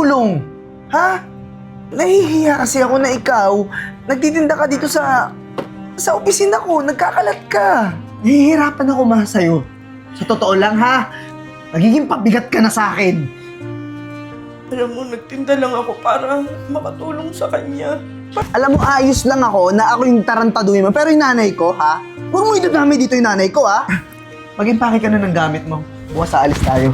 nakakatulong? Ha? Nahihiya kasi ako na ikaw, nagtitinda ka dito sa opisina ko, nagkakalat ka. Nahihirapan ako ma sa'yo. Sa totoo lang ha, nagiging pabigat ka na sa akin. Alam mo, nagtinda lang ako para makatulong sa kanya. Alam mo, ayos lang ako na ako yung tarantaduhin mo, pero yung nanay ko, ha? Huwag mo idadami dito yung nanay ko, ha? Mag-impake ka na ng gamit mo. Bukas aalis tayo.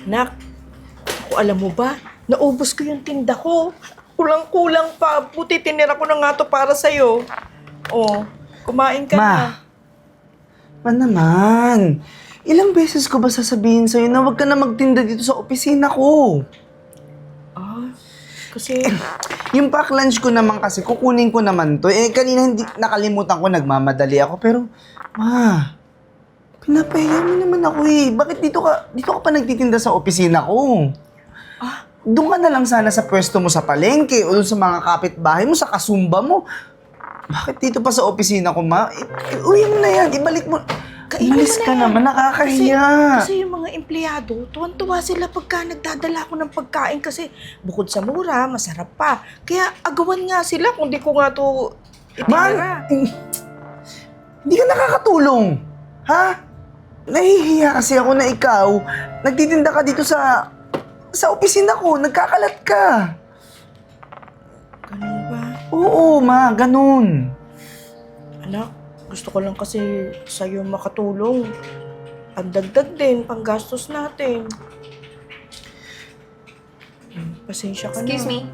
Nak, alam mo ba, naubos ko yung tinda ko. Kulang-kulang pa. Buti tinira ko na nga to para sa'yo. Oh, kumain ka na. Ma naman. Ilang beses ko ba sasabihin sa'yo na huwag ka na magtinda dito sa opisina ko? Kasi, Yung pack lunch ko naman kasi, kukunin ko naman to. Eh, kanina hindi nakalimutan ko, nagmamadali ako. Pero, ma, pinapahiya mo naman ako eh. Bakit dito ka pa nagtitinda sa opisina ko? Doon ka na lang sana sa pwesto mo sa palengke o sa mga kapitbahay mo, sa kasumba mo. Bakit dito pa sa opisina ko, ma? Uwi mo na yan, ibalik mo. Umalis ka naman, nakakahiya. Kasi yung mga empleyado, tuwan-tuwa sila pagka nagdadala ko ng pagkain kasi bukod sa mura, masarap pa. Kaya agawan nga sila kung di ko nga to itinira. Hindi ka nakakatulong. Ha? Nahihiya kasi ako na ikaw, nagtitinda ka dito sa opisina ko, nagkakalat ka. Ganun ba? Oo, ma, ganun. Anak, gusto ko lang kasi sa'yo makatulong. Ang dagdag din, panggastos natin. Pasensya ka na. Excuse me,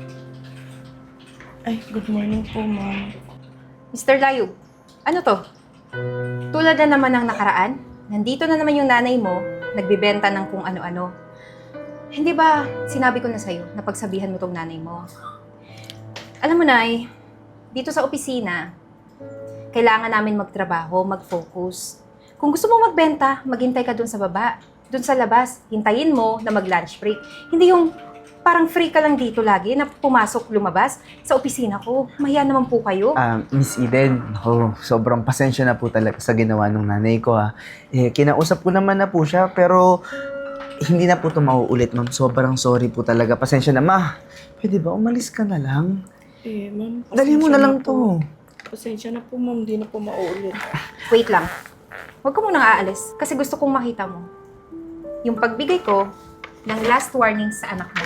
Ay, good morning po, ma'am. Mr. Layug. Ano to? Tulad na naman ng nakaraan, nandito na naman yung nanay mo, nagbibenta ng kung ano-ano. Hindi ba sinabi ko na sa'yo na pagsabihan mo tong nanay mo? Alam mo, Nay, dito sa opisina, kailangan namin magtrabaho, mag-focus. Kung gusto mo magbenta, maghintay ka dun sa baba. Dun sa labas, hintayin mo na mag-lunch break. Hindi yung parang free ka lang dito lagi na pumasok, lumabas sa opisina ko. Mahiya naman po kayo. Miss Eden, sobrang pasensya na po talaga sa ginawa ng nanay ko, ha. Eh, kinausap ko naman na po siya, pero hindi na po ito mauulit, ma'am. Sobrang sorry po talaga. Pasensya na, ma. Pwede ba umalis ka na lang? Eh, ma'am, Dali mo na lang to. Pasensya na po, ma'am. Di na po maulit. Wait lang. Huwag ko munang aalis kasi gusto kong makita mo. Yung pagbigay ko ng last warning sa anak mo.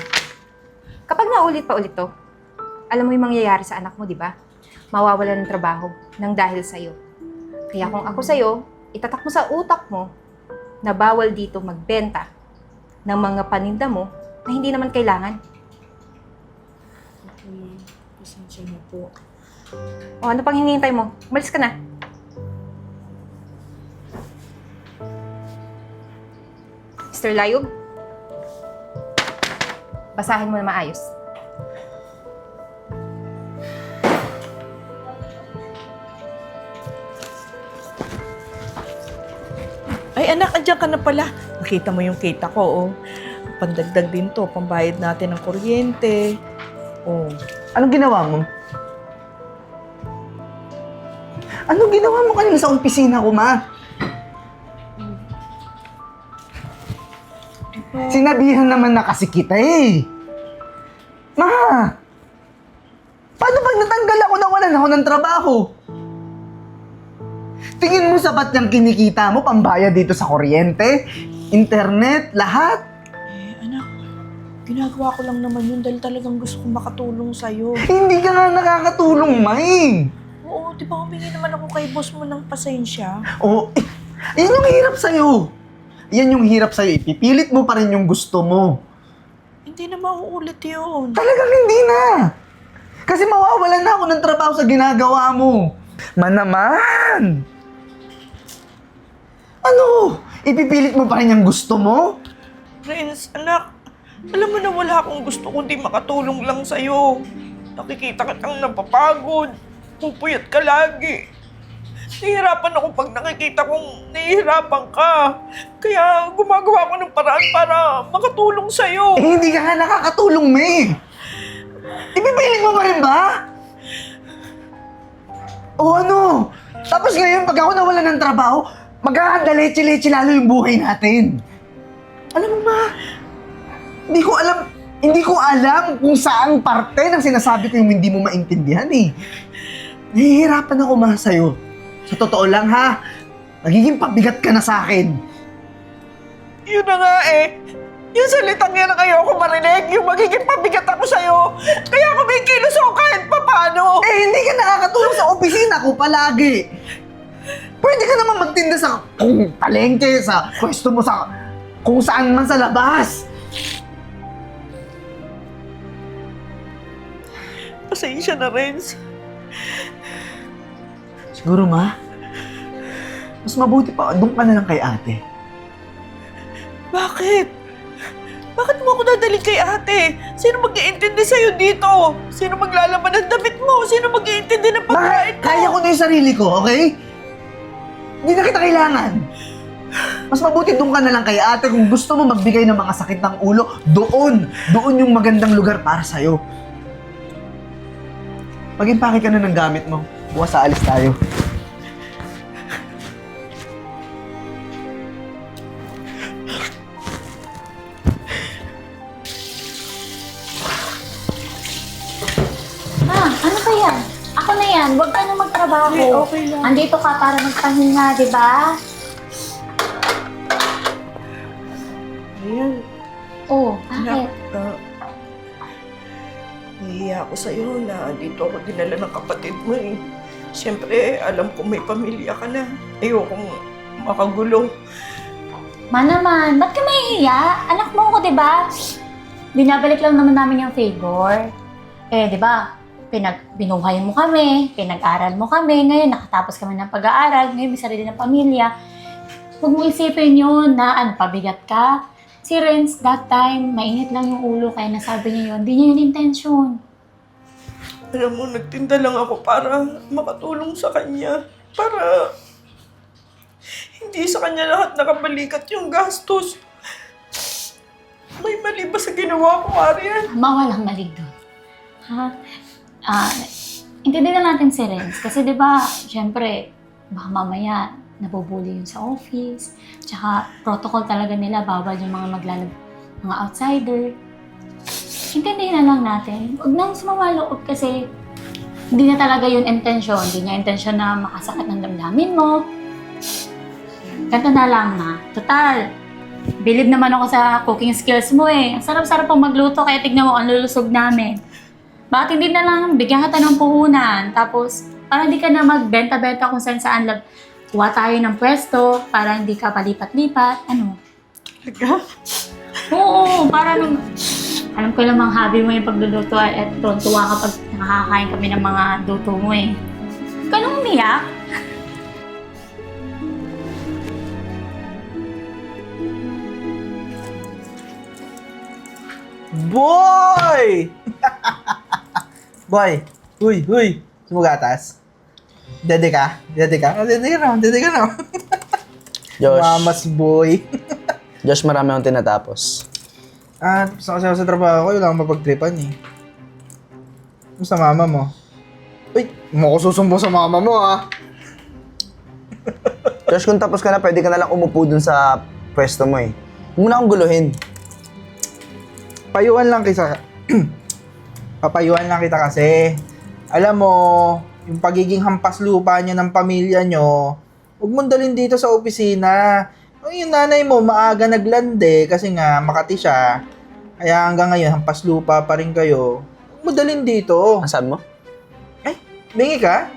Kapag naulit pa ulit to, alam mo yung mangyayari sa anak mo, di ba? Mawawalan ng trabaho nang dahil sa'yo. Kaya kung ako sa'yo, itatak mo sa utak mo na bawal dito magbenta ng mga paninda mo na hindi naman kailangan. Opo, ma'am. Pasensya na po. O ano pang hinihintay mo? Umalis ka na. Mr. Layug, basahin mo na maayos. Ay, anak, andyan ka na pala. Nakita mo yung kita ko, oh. Pandagdag din to, pambayad natin ng kuryente. Oh. Anong ginawa mo? Anong ginawa mo kanina sa opisina ko, ma? Sinabihan naman na kasi kita eh. Ma! Paano pag natanggal ako na wala na ako ng trabaho? Tingin mo sapat yung kinikita mo, pambayad dito sa kuryente, internet, lahat? Eh, anak, ginagawa ko lang naman yun dahil talagang gusto kong makatulong sa'yo. Hindi ka nga nakakatulong, May. Oo, di ba humingi naman ako kay boss mo ng pasensya? Oo, yan yung hirap sa'yo. Yan yung hirap sa'yo. Ipipilit mo pa rin yung gusto mo. Hindi na mauulit yun. Talagang hindi na. Kasi mawawalan na ako ng trabaho sa ginagawa mo. Manaman! Ano? Ipipilit mo pa rin yung gusto mo? Prince, anak, alam mo na wala akong gusto kundi makatulong lang sa'yo. Nakikita ka kang napapagod. Pupuyat ka lagi. Nahihirapan ako pag nakikita kong nahihirapan ka. Kaya gumagawa ko ng paraan para makatulong sa'yo. Eh, hindi ka nga nakakatulong, May. Ipipilit mo pa rin ba? O ano? Tapos ngayon, pag ako nawala ng trabaho, magkakadaleche-leche lalo yung buhay natin. Alam mo ma, hindi ko alam kung saan parte ng sinasabi ko yung hindi mo maintindihan eh. Nahihirapan ako ma sa'yo. Sa totoo lang ha, nagiging pabigat ka na sa akin. Yun na nga eh. Yung salitang yan ang ayoko marinig, yung magiging pabigat ako sa'yo. Kaya ako may kilos ako kahit papano. Eh, hindi ka nakakatulong sa opisina ko palagi. Pwede ka naman magtinda sa kung palengke, sa pwesto mo sa kung saan man sa labas. Pasensya na, Renz. Siguro ma, mas mabuti pa doon ka na lang kay ate. Bakit? Bakit mo ako dadalhin kay ate? Sino mag-iintindi sa'yo dito? Sino maglalaban ng damit mo? Sino mag-iintindi ng pagkain mo? Kaya ko na yung sarili ko, okay? Hindi na kita kailangan. Mas mabuti doon ka na lang kay ate kung gusto mo magbigay ng mga sakit ng ulo. Doon yung magandang lugar para sa'yo. Mag-impake ka na ng gamit mo. Bukas aalis tayo. Ano ba yan? Ako na yan. Huwag ka na magtrabaho. Hindi, okay lang. Andito ka para magpahinga, di ba? Ayan. Oo, bakit? Nahihiya ako sa'yo na dito ako dinala ng kapatid mo eh. Siyempre, alam ko may pamilya ka na. Ayokong makagulo. Naman, ba't ka mahihiya? Anak mo ko, di ba? Binabalik lang naman namin yung favor. Eh, di ba? Binuhay mo kami, pinag-aral mo kami, ngayon nakatapos kami ng pag-aaral, ngayon may sarili ng pamilya. Huwag mo isipin yun na pabigat ka. Si Renz, that time, mainit lang yung ulo kaya nasabi niya yun. Hindi niya yun intention. Alam mo, nagtinda lang ako para makatulong sa kanya. Para hindi sa kanya lahat nakabalikat yung gastos. May mali ba sa ginawa ko, Arian? Mawalang mali doon. Ha? Intindihan natin si Renz. Kasi di ba, syempre, baka mamaya nabubuli yun sa office. Tsaka, protocol talaga nila, bawal yung mga outsider. Intindihan na lang natin. Huwag nang sumama loob kasi hindi na talaga yun intensyon. Hindi niya intensyon na makasakit ng damdamin mo. Ganto na lang na. Total, believe naman ako sa cooking skills mo eh. Ang sarap-sarap pang magluto kaya tignan mo ang lulusog namin. Bakit hindi na lang bigyan kita ng puhunan? Tapos, para hindi ka na magbenta-benta kung saan lang. Kuha tayo ng pwesto para hindi ka palipat-lipat. Ano? Talaga? Oo, para nung... Alam ko namang hobby mo yung pagluluto at tuwa kapag nakakain kami ng mga luto mo eh. Ganun umiyak? Boy! Boy! Huy! Sumugatas? Dede ka? Dede ka na. Josh, Mamas boy. Josh, marami akong tinatapos. Gusto kasi ako sa trabaho ko, wala akong mapagtripan eh. Kumusta mama mo? Uy, mo ko susumbong sa mama mo ah. Josh, kung tapos ka na, pwede ka na lang umupo dun sa pwesto mo eh. Huwag mo na akong guluhin. Papayuan lang kita kasi. Alam mo, yung pagiging hampas lupa niyo ng pamilya niyo, huwag mong dalhin dito sa opisina. Yung nanay mo, maaga naglande kasi nga Makati siya. Kaya hanggang ngayon, hampas lupa pa rin kayo. Huwag mo dalhin dito. Ang sabi mo? Bingi ka?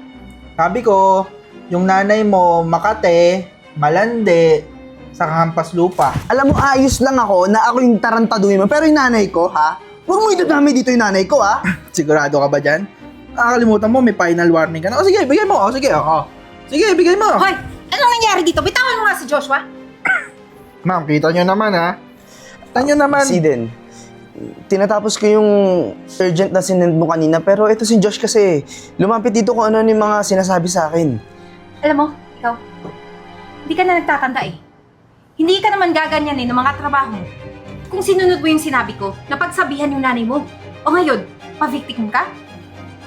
Sabi ko, yung nanay mo, Makati, malande, saka hampas lupa. Alam mo, ayos lang ako na ako yung tarantaduhin mo. Pero yung nanay ko, ha? Huwag mo idadami dito yung nanay ko, ha? Sigurado ka ba dyan? Nakakalimutan mo, may final warning ka na. O sige, bigay mo. O sige, Sige, bigay mo. Hoy! Anong nangyari dito? Bitawan mo nga si Joshua! Ma'am, kita nyo naman ha. Kita nyo naman. Siden, tinatapos ko yung urgent na sinend mo kanina. Pero ito si Josh kasi, lumapit dito kung ano yung mga sinasabi sa akin. Alam mo, ikaw, hindi ka na nagtatanda eh. Hindi ka naman gaganyanin ng mga trabaho mo. Kung sinunod mo yung sinabi ko, napagsabihan yung nanay mo. O ngayon, pa-victim ka?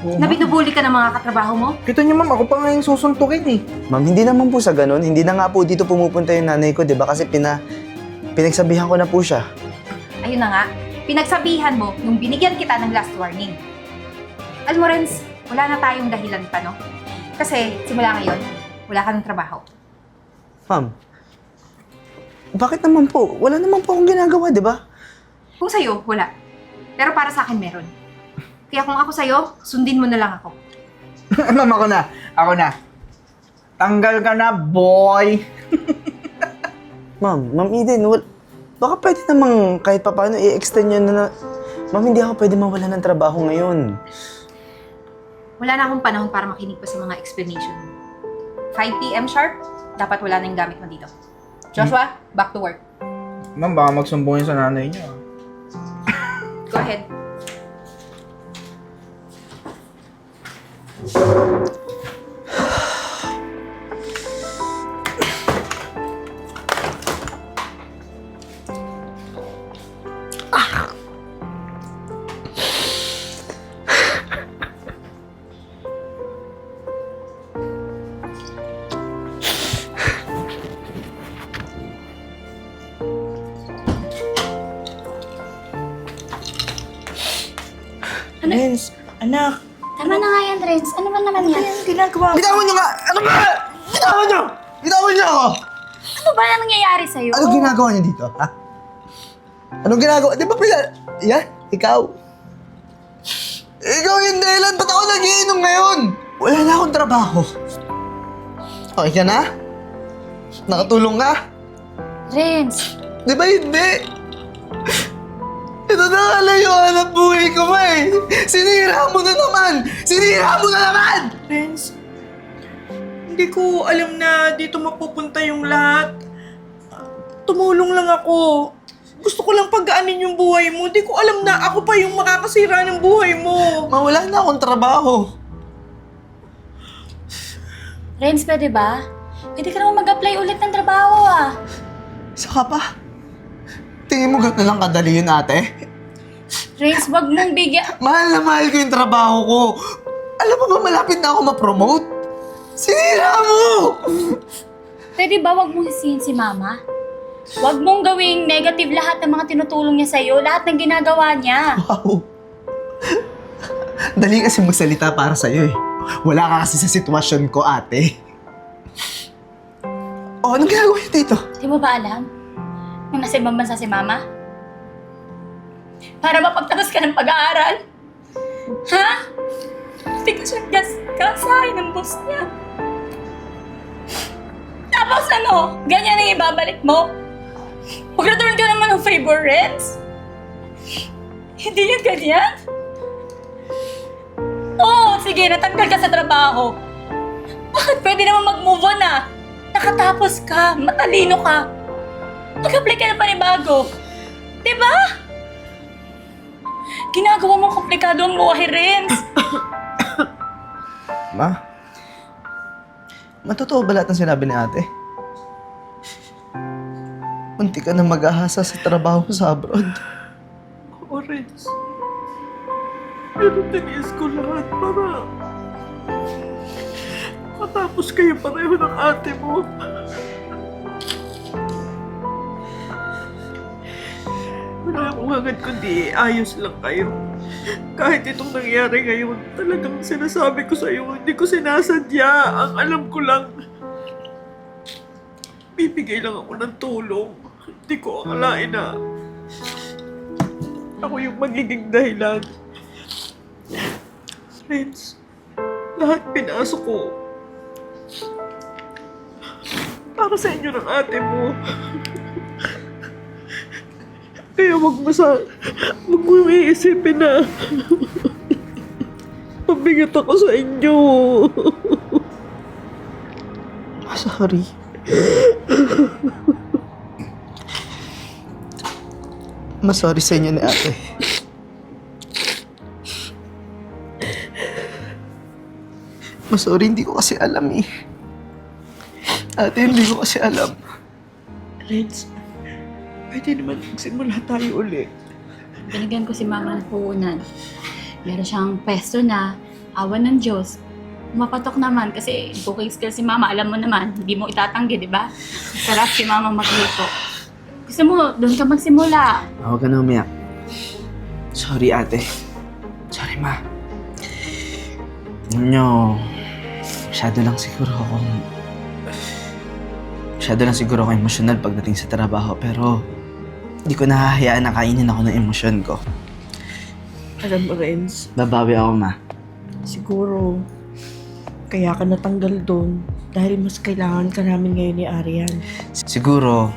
Oo, Na ma'am. binubuli ka ng mga katrabaho mo? Kita niyo ma'am, ako pa nga yung susuntukin eh. Ma'am, hindi naman po sa ganun. Hindi na nga po dito pumupunta yung nanay ko, di ba? Kasi pinagsabihan ko na po siya. Ayun na nga, pinagsabihan mo nung binigyan kita ng last warning. Alam mo, Renz, wala na tayong dahilan pa, no? Kasi simula ngayon, wala ka ng trabaho. Ma'am, bakit naman po? Wala naman po akong ginagawa, di ba? Kung sa'yo, wala. Pero para sa akin, meron. Kaya kung ako sa'yo, sundin mo na lang ako. Ma'am, ako na. Tanggal ka na, boy! Ma'am Eden, baka pwede namang kahit papaano i-extend nyo na. Ma'am, hindi ako pwede mawala ng trabaho ngayon. Wala na akong panahon para makinig pa sa mga explanation. 5 p.m. sharp, dapat wala na yung gamit mo dito. Joshua, back to work. Ma'am, baka magsumbong yun sa nanay niya. Go ahead. Renz, anak, Tama na nga yan, Renz. Ano ba naman yan? anong ginagawa ko? Bitawan nyo nga! Ano ba? Bitawan nyo! Bitawan nyo ako! Ano ba na nangyayari sa'yo? Ano ginagawa nyo dito, ha? Anong ginagawa? Di ba yan? Ikaw? Ikaw yung dahilan. Ba't ako nagiinom ngayon? Wala na akong trabaho. Okay ka na? Nakatulong ka? Renz, Di ba hindi? Ito na kalayuan ang buhay ko ba eh. Sinira mo na naman! Sinira mo na naman! Renz, hindi ko alam na dito mapupunta yung lahat. Tumulong lang ako. Gusto ko lang pagaanin yung buhay mo. Hindi ko alam na ako pa yung makakasira ng buhay mo. Mawala na akong trabaho. Renz, pwede ba? Pwede ka naman mag-apply ulit ng trabaho ah. Saka pa? Tingin mo gano'n lang kadali yun, ate? Renz, wag mong bigyan. Mahal na mahal ko yung trabaho ko. Alam mo ba malapit na ako ma-promote? Sinira mo! Pwede ba wag mong hisihin si Mama? Wag mong gawing negative lahat ng mga tinutulong niya sa'yo, lahat ng ginagawa niya. Wow. Dali kasi magsalita para sa'yo eh. Wala ka kasi sa sitwasyon ko, ate. Oh, anong ginagawa niyo dito? Di mo ba alam? Nung nasa ibang bansa si Mama? Para mapagtapos ka ng pag-aaral? Ha? Hindi ka siyang kasahin ng boss niya. Tapos ano? Ganyan ang ibabalik mo? Mag-return ka naman ng favor, Renz? Hindi yan ganyan? Oo, sige, natanggal ka sa trabaho. Bakit pwede naman mag-move on ah? Nakatapos ka, matalino ka. Mag-apply ka na panibago. Diba? Ginagawa mong komplikado ang buhay, Renz. Ma? Matotoo ba lahat ng sinabi ni ate? Munti ka na mag-ahasa sa trabaho sa abroad. Oo, Renz. Pero tiniis ko lahat para matapos kayo pareho ng ate mo. Wala akong hangad kundi ayos lang kayo. Kahit itong nangyari ngayon, talagang sinasabi ko sa'yo, hindi ko sinasadya. Ang alam ko lang, bibigay lang ako ng tulong. Hindi ko akalain na ako yung magiging dahilan. Friends, lahat pinasok ko para sa inyo ng ate mo. Kaya wag mo iisipin na pabigat ako sa inyo. Sorry. Sorry sa inyo ni ate. Sorry, hindi ko kasi alam eh. Ate, hindi ko kasi alam. Renz, pwede naman magsimula tayo ulit. Binigyan ko si Mama ng puhunan. Meron siyang pwesto na, awan ng Diyos. Mapatok naman kasi cooking skills si Mama, alam mo naman, hindi mo itatanggi, di ba? Sarap si Mama magluto. Gusto mo, doon ka magsimula. Huwag ka na umiyak. Sorry, ate. Sorry, ma. Alam nyo, masyado lang siguro ako emosyonal pagdating sa trabaho, pero hindi ko nahahayaan na kainin ako ng emosyon ko. Alam mo, Renz, Babawi ako, ma. siguro kaya ka natanggal doon dahil mas kailangan ka namin ngayon ni Arian. Siguro,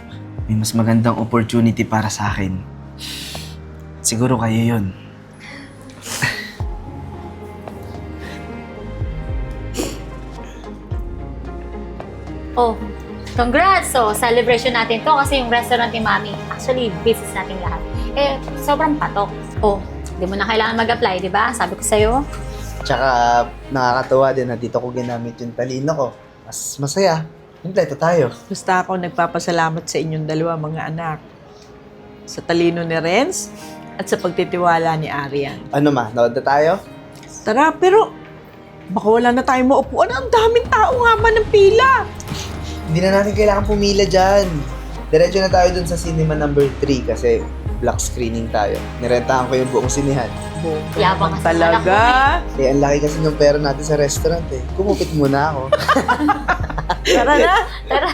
may mas magandang opportunity para sa akin. Siguro kayo yun. Oh, congrats! So, celebration natin to kasi yung restaurant ni Mami, actually, business natin lahat. Eh, sobrang patok. Oh, di mo na kailangan mag-apply, di ba? Sabi ko sa'yo. Tsaka nakakatuwa din na dito ko ginamit yung talino ko. Mas masaya. Kompleto tayo. Basta ako nagpapasalamat sa inyong dalawa mga anak. Sa talino ni Renz at sa pagtitiwala ni Arian. Ano ma, naod na tayo? Tara, pero baka wala na tayong maupuan. Ang daming tao nga man ng pila. Hindi na natin kailangan pumila dyan. Diretso na tayo dun sa cinema number 3 kasi black screening tayo. Nirentahan ko yung buong sinihan. Yabang kasi Talaga? Eh, ang laki kasi ng pera natin sa restaurant eh. Kumupit muna ako. Tara na. Tara.